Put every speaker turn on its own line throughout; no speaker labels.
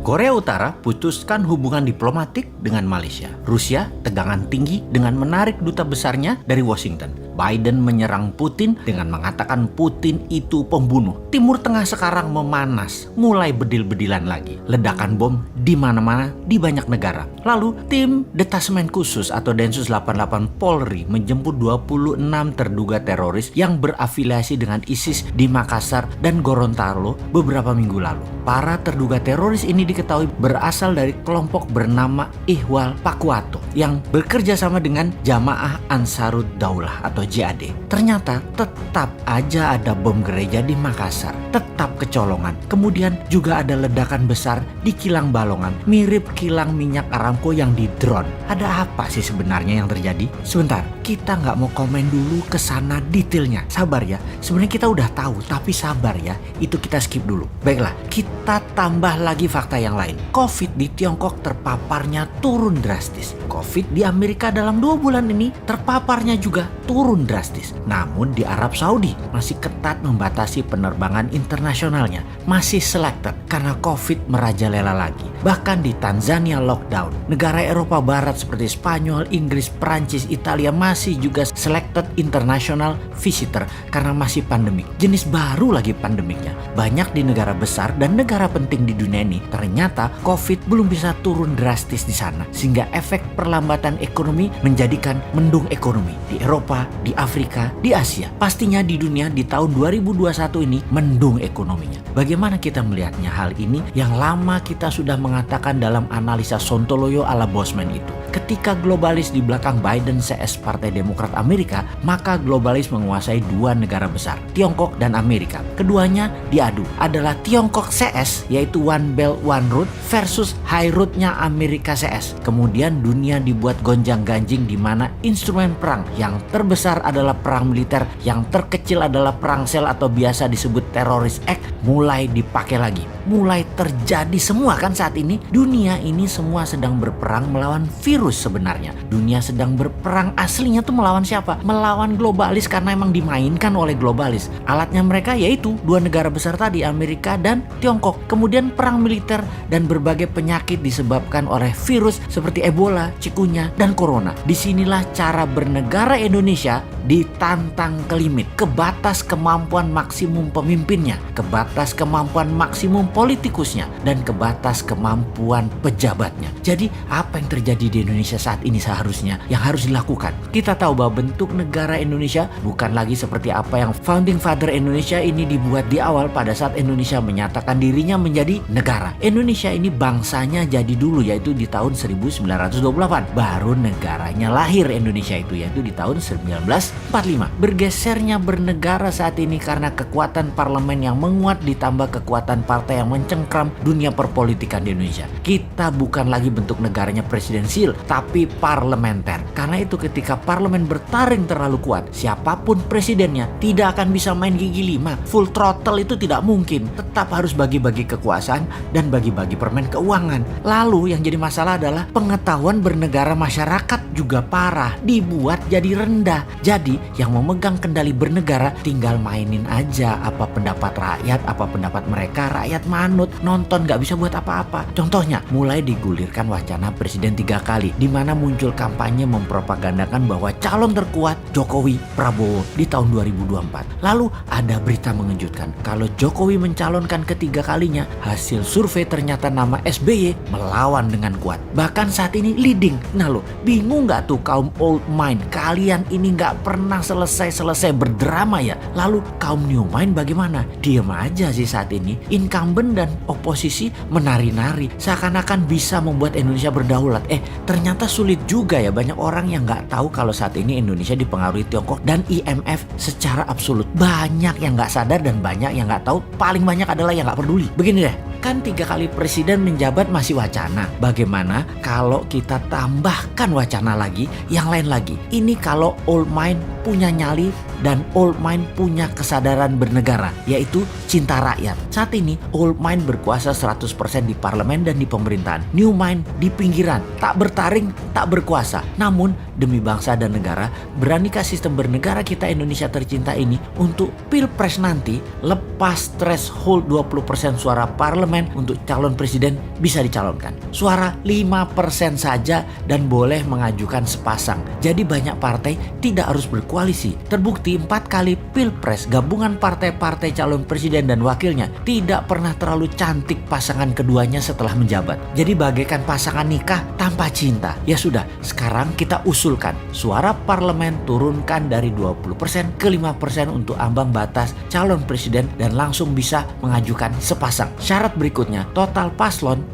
Korea Utara putuskan hubungan diplomatik dengan Malaysia. Rusia tegangan tinggi dengan menarik duta besarnya dari Washington. Biden menyerang Putin dengan mengatakan Putin itu pembunuh. Timur Tengah sekarang memanas, mulai bedil-bedilan lagi. Ledakan bom di mana-mana di banyak negara. Lalu tim Detasemen Khusus atau Densus 88 Polri menjemput 26 terduga teroris yang berafiliasi dengan ISIS di Makassar dan Gorontalo beberapa minggu lalu. Para terduga teroris ini diketahui berasal dari kelompok bernama Ihwal Pakwato yang bekerja sama dengan Jamaah Ansarud Daulah atau JAD. Ternyata tetap aja ada bom gereja di Makassar, tetap kecolongan. Kemudian juga ada ledakan besar di kilang Balongan, mirip kilang minyak Aramco yang di drone. Ada apa sih sebenarnya yang terjadi? Sebentar, kita nggak mau komen dulu ke sana detailnya. Sabar ya, sebenarnya kita udah tahu, tapi sabar ya, itu kita skip dulu. Baiklah, kita tambah lagi fakta yang lain. COVID di Tiongkok terpaparnya turun drastis. COVID di Amerika dalam 2 bulan ini terpaparnya juga turun drastis. Namun di Arab Saudi masih ketat membatasi penerbangan internasionalnya. Masih selected karena COVID merajalela lagi. Bahkan di Tanzania lockdown. Negara Eropa Barat seperti Spanyol, Inggris, Prancis, Italia masih juga selected international visitor karena masih pandemik. Jenis baru lagi pandemiknya. Banyak di negara besar dan negara penting di dunia ini ternyata COVID belum bisa turun drastis di sana. Sehingga efek perlambatan ekonomi menjadikan mendung ekonomi di Eropa, di Afrika, di Asia. Pastinya di dunia di tahun 2021 ini mendung ekonominya. Bagaimana kita melihatnya hal ini yang lama kita sudah mengatakan dalam analisa Sontoloyo ala Bosman itu. Ketika globalis di belakang Biden CS Partai Demokrat Amerika, maka globalis menguasai 2 negara besar, Tiongkok dan Amerika. Keduanya diadu adalah Tiongkok CS yaitu One Belt One Road versus High Road-nya Amerika CS. Kemudian dunia dibuat gonjang-ganjing di mana instrumen perang yang terbesar adalah perang militer, yang terkecil adalah perang sel atau biasa disebut terrorist act mulai dipakai lagi. Mulai terjadi semua kan saat ini. Dunia ini semua sedang berperang melawan virus sebenarnya. Dunia sedang berperang aslinya tuh melawan siapa? Melawan globalis karena emang dimainkan oleh globalis. Alatnya mereka yaitu 2 negara besar tadi, Amerika dan Tiongkok. Kemudian perang militer dan berbagai penyakit disebabkan oleh virus seperti Ebola, Cikunya, dan Corona. Disinilah cara bernegara Indonesia ditantang ke limit, ke batas kemampuan maksimum pemimpinnya, ke batas kemampuan maksimum politikusnya, dan ke batas kemampuan pejabatnya. Jadi apa yang terjadi di Indonesia saat ini seharusnya yang harus dilakukan? Kita tahu bahwa bentuk negara Indonesia bukan lagi seperti apa yang Founding Father Indonesia ini dibuat di awal pada saat Indonesia menyatakan dirinya menjadi negara. Indonesia ini bangsanya jadi dulu yaitu di tahun 1928. Baru negaranya lahir Indonesia itu yaitu di tahun 1945. Bergesernya bernegara saat ini karena kekuatan parlemen yang menguat ditambah kekuatan partai yang mencengkram dunia perpolitikan di Indonesia. Kita bukan lagi bentuk negaranya presidensial, tapi parlementer. Karena itu ketika parlemen bertaring terlalu kuat, siapapun presidennya tidak akan bisa main gigi 5. Full throttle itu tidak mungkin. Tetap harus bagi-bagi kekuasaan dan bagi-bagi permen keuangan. Lalu yang jadi masalah adalah pengetahuan bernegara masyarakat juga parah, dibuat jadi rendah. Jadi yang memegang kendali bernegara tinggal mainin aja apa pendapat rakyat, apa pendapat mereka. Rakyat manut, nonton, gak bisa buat apa-apa. Contohnya mulai digulirkan wacana presiden 3 kali, di mana muncul kampanye mempropagandakan bahwa calon terkuat Jokowi Prabowo di tahun 2024. Lalu ada berita mengejutkan kalau Jokowi mencalonkan ketiga kalinya, hasil survei ternyata nama SBY melawan dengan kuat. Bahkan saat ini leading. Nah lo bingung gak tuh kaum old mind? Kalian ini gak pernah selesai berdrama ya. Lalu kaum new mind bagaimana? Diem aja sih saat ini. Incumbent dan oposisi menari-nari seakan-akan bisa membuat Indonesia berdaulat. Ternyata sulit juga ya. Banyak orang yang gak tahu kalau saat ini Indonesia dipengaruhi Tiongkok dan IMF secara absolut. Banyak yang gak sadar dan banyak yang gak tahu. Paling banyak adalah yang gak peduli. Begini deh, kan 3 kali presiden menjabat masih wacana. Bagaimana kalau kita tambahkan wacana lagi, yang lain lagi? Ini kalau old mind punya nyali dan old mind punya kesadaran bernegara, yaitu cinta rakyat. Saat ini old mind berkuasa 100% di parlemen dan di pemerintahan. New mind di pinggiran, tak bertaring, tak berkuasa. Namun demi bangsa dan negara, beranikah sistem bernegara kita Indonesia tercinta ini untuk pilpres nanti lepas threshold 20% suara parlemen parlemen untuk calon presiden bisa dicalonkan. Suara 5% saja dan boleh mengajukan sepasang. Jadi banyak partai tidak harus berkoalisi. Terbukti 4 kali pilpres gabungan partai-partai calon presiden dan wakilnya tidak pernah terlalu cantik pasangan keduanya setelah menjabat. Jadi bagaikan pasangan nikah tanpa cinta. Ya sudah, sekarang kita usulkan suara parlemen turunkan dari 20% ke 5% untuk ambang batas calon presiden dan langsung bisa mengajukan sepasang. Syarat berikutnya, total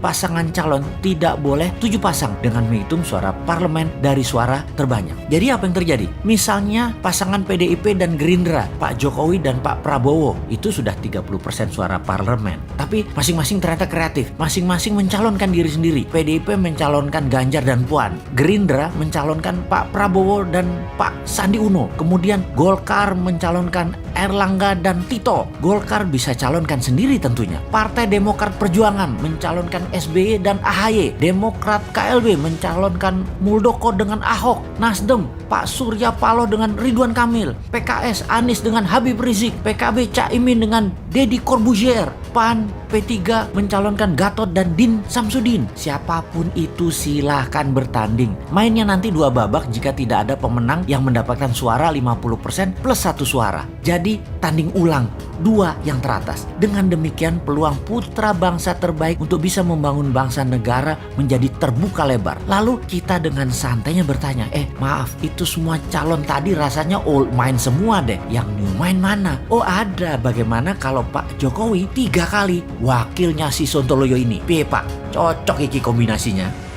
pasangan calon tidak boleh 7 pasang dengan menghitung suara parlemen dari suara terbanyak. Jadi apa yang terjadi? Misalnya pasangan PDIP dan Gerindra, Pak Jokowi dan Pak Prabowo, itu sudah 30% suara parlemen. Tapi masing-masing ternyata kreatif. Masing-masing mencalonkan diri sendiri. PDIP mencalonkan Ganjar dan Puan. Gerindra mencalonkan Pak Prabowo dan Pak Sandi Uno. Kemudian Golkar mencalonkan Erlangga dan Tito. Golkar bisa calonkan sendiri tentunya. Partai Demokrat Perjuangan mencalonkan SBY dan AHY. Demokrat KLB mencalonkan Muldoko dengan Ahok. Nasdem Pak Surya Paloh dengan Ridwan Kamil. PKS Anies dengan Habib Rizik. PKB Caimin dengan Deddy Corbuzier. PAN P3 mencalonkan Gatot dan Din Samsudin. Siapapun itu silahkan bertanding. Mainnya nanti 2 babak jika tidak ada pemenang yang mendapatkan suara 50% plus 1 suara. Jadi tanding ulang 2 yang teratas. Dengan demikian peluang putra bangsa terbaik untuk bisa membangun bangsa negara menjadi terbuka lebar. Lalu kita dengan santainya bertanya, maaf itu semua calon tadi rasanya old main semua deh. Yang new main mana? Oh ada, bagaimana kalau Pak Jokowi 3 kali wakilnya si Sontoloyo ini? Piye Pak? Cocok iki kombinasinya?